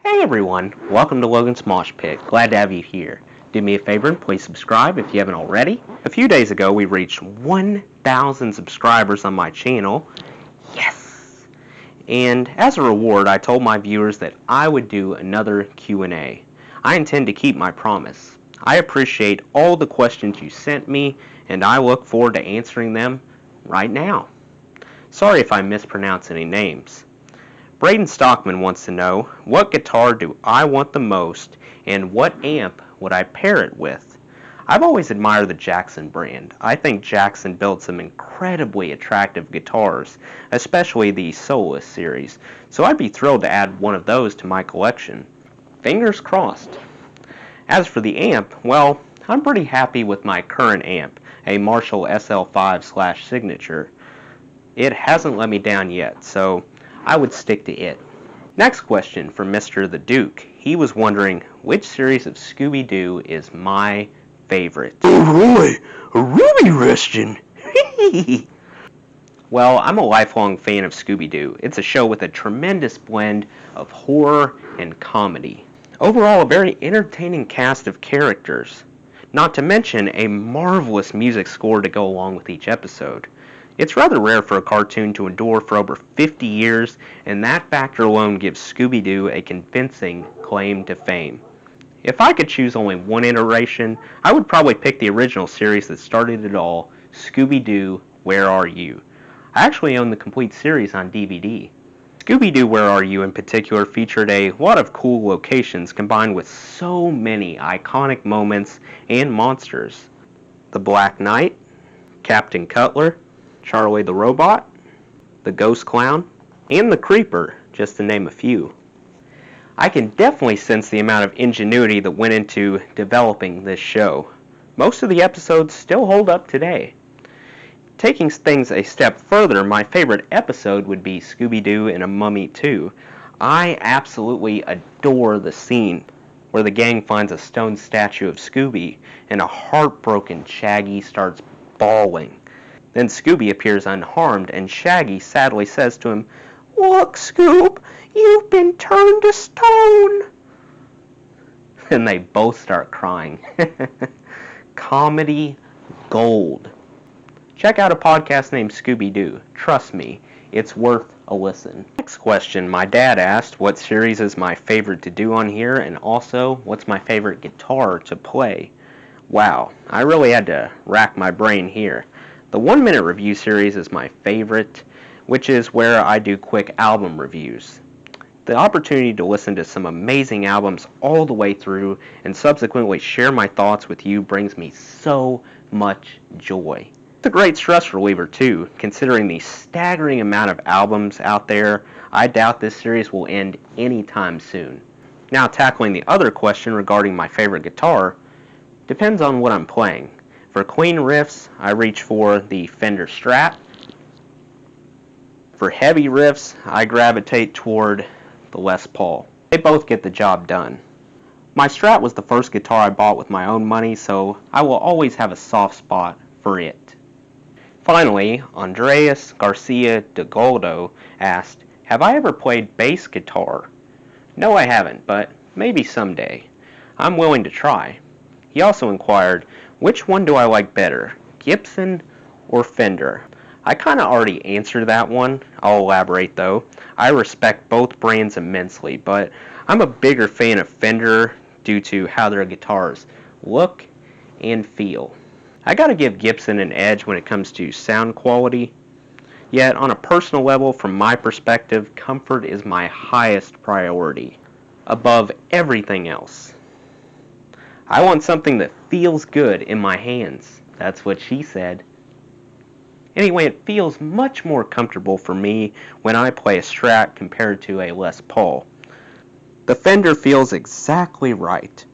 Hey everyone, welcome to Logan's Mosh Pit. Glad to have you here. Do me a favor and please subscribe if you haven't already. A few days ago we reached 1,000 subscribers on my channel. Yes! And as a reward I told my viewers that I would do another Q&A. I intend to keep my promise. I appreciate all the questions you sent me and I look forward to answering them right now. Sorry if I mispronounce any names. Braden Stockman wants to know, what guitar do I want the most, and what amp would I pair it with? I've always admired the Jackson brand. I think Jackson built some incredibly attractive guitars, especially the Soloist series, so I'd be thrilled to add one of those to my collection. Fingers crossed. As for the amp, well, I'm pretty happy with my current amp, a Marshall SL5/Signature. It hasn't let me down yet, so I would stick to it. Next question from Mr. The Duke. He was wondering, which series of Scooby-Doo is my favorite? Oh Roy, a ruby resting. Well, I'm a lifelong fan of Scooby-Doo. It's a show with a tremendous blend of horror and comedy. Overall, a very entertaining cast of characters. Not to mention a marvelous music score to go along with each episode. It's rather rare for a cartoon to endure for over 50 years, and that factor alone gives Scooby-Doo a convincing claim to fame. If I could choose only one iteration, I would probably pick the original series that started it all, Scooby-Doo, Where Are You? I actually own the complete series on DVD. Scooby-Doo, Where Are You in particular featured a lot of cool locations combined with so many iconic moments and monsters. The Black Knight, Captain Cutler, Charlie the Robot, the Ghost Clown, and the Creeper, just to name a few. I can definitely sense the amount of ingenuity that went into developing this show. Most of the episodes still hold up today. Taking things a step further, my favorite episode would be Scooby-Doo and a Mummy 2. I absolutely adore the scene where the gang finds a stone statue of Scooby and a heartbroken Shaggy starts bawling. Then Scooby appears unharmed, and Shaggy sadly says to him, "Look, Scoob, you've been turned to stone." And they both start crying. Comedy gold. Check out a podcast named Scooby-Doo. Trust me, it's worth a listen. Next question, my dad asked what series is my favorite to do on here, and also what's my favorite guitar to play. Wow, I really had to rack my brain here. The 1 Minute Review series is my favorite, which is where I do quick album reviews. The opportunity to listen to some amazing albums all the way through and subsequently share my thoughts with you brings me so much joy. It's a great stress reliever too, considering the staggering amount of albums out there. I doubt this series will end anytime soon. Now, tackling the other question regarding my favorite guitar, depends on what I'm playing. For clean riffs, I reach for the Fender Strat. For heavy riffs, I gravitate toward the Les Paul. They both get the job done. My Strat was the first guitar I bought with my own money, so I will always have a soft spot for it. Finally, Andreas Garcia de Goldo asked, have I ever played bass guitar? No, I haven't, but maybe someday. I'm willing to try. He also inquired, which one do I like better, Gibson or Fender? I kind of already answered that one. I'll elaborate though. I respect both brands immensely, but I'm a bigger fan of Fender due to how their guitars look and feel. I gotta give Gibson an edge when it comes to sound quality. Yet on a personal level, from my perspective, comfort is my highest priority, above everything else. I want something that feels good in my hands. That's what she said. Anyway, it feels much more comfortable for me when I play a Strat compared to a Les Paul. The Fender feels exactly right.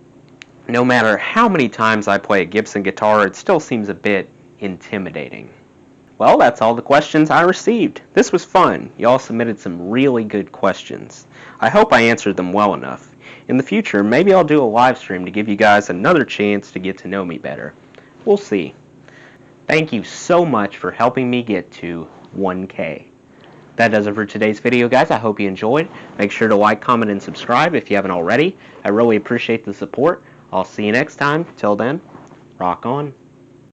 No matter how many times I play a Gibson guitar, it still seems a bit intimidating. Well, that's all the questions I received. This was fun. Y'all submitted some really good questions. I hope I answered them well enough. In the future, maybe I'll do a live stream to give you guys another chance to get to know me better. We'll see. Thank you so much for helping me get to 1K. That does it for today's video, guys. I hope you enjoyed. Make sure to like, comment, and subscribe if you haven't already. I really appreciate the support. I'll see you next time. Till then, rock on.